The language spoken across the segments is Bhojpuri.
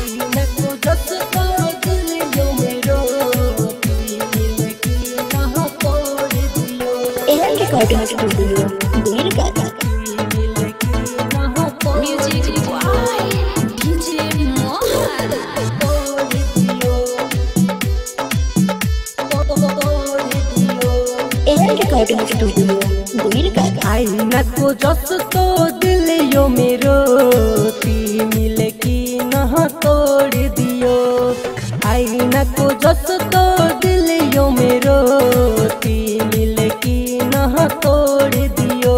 आईना को जस तो दिल यो मेरो मिले की ना तोड़ दियो। एयर रिकॉर्डिंग स्टूडियो देरगाता। रिकॉर्डिंग स्टूडियो देरगाता। आईना को जस तो दिल यो मेरो मिले की ना तोड़ दियो। आईना को जस तो दिल यो मेरो मिले की ना तोड़ दियो।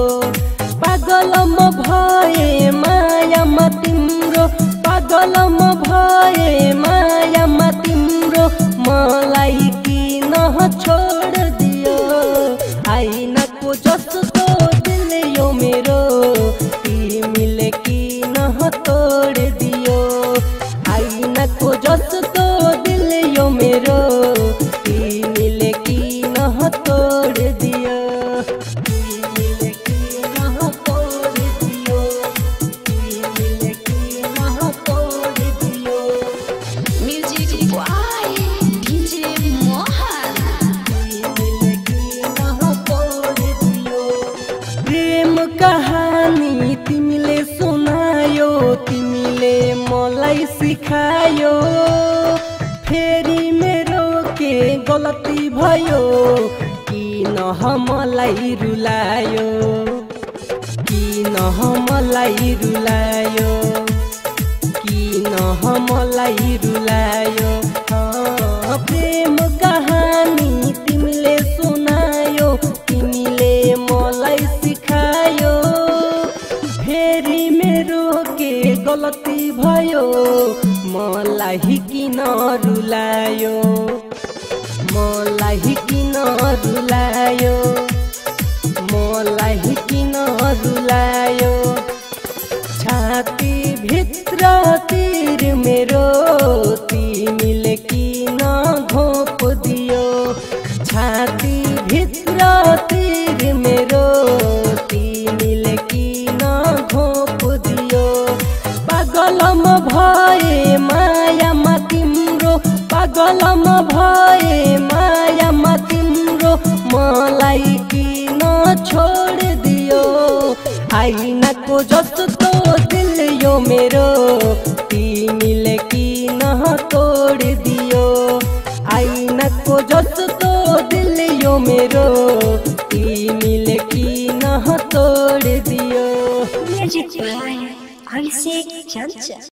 पागलम भए मायामा तिम्रो, पागलम भए मायामा तिम्रो, मलाई किन छोड दियो। आईना को जस तो दिल यो मेरो मिले किन तोड दियो। आईना को जस तो दिल यो मेरो मिले किन तोड दियो। मिले किन तोड दियो, मिले किन तोड दियो। Music boy DJ Mohan. मिले किन तोड दियो। प्रेम कहानी तिमीले सुनायो, तिमीले मलाई सिखायो। फेरि मेरो के गलती भयो, किन मलाई रुलायो, किन मलाई रुलायो, किन मलाई रुलायो। प्रेम कहानी तिमीले सुनायो, तिमीले मलाई सिखायो। फेरि मेरो के गलती भयो, मलाई किन रुलायो, मलाई किन रुलायो, मलाई किन रुलायो। छाती भित्र तीर मेरो तिमीले किन घोप दियो। छाती भित्र तीर मेरो तिमीले किन घोप दियो। पागलम भए मायामा तिम्रो, पागलम भए मायामा तिम्रो, मलाई किन छोड दियो। आईना को जस तो दिल यो मेरो तिमीले किन तोड दियो। आईना को जस तो दिल यो मेरो तिमीले किन तोड दियो। म्यूजिक बॉय अभिषेक चंचल।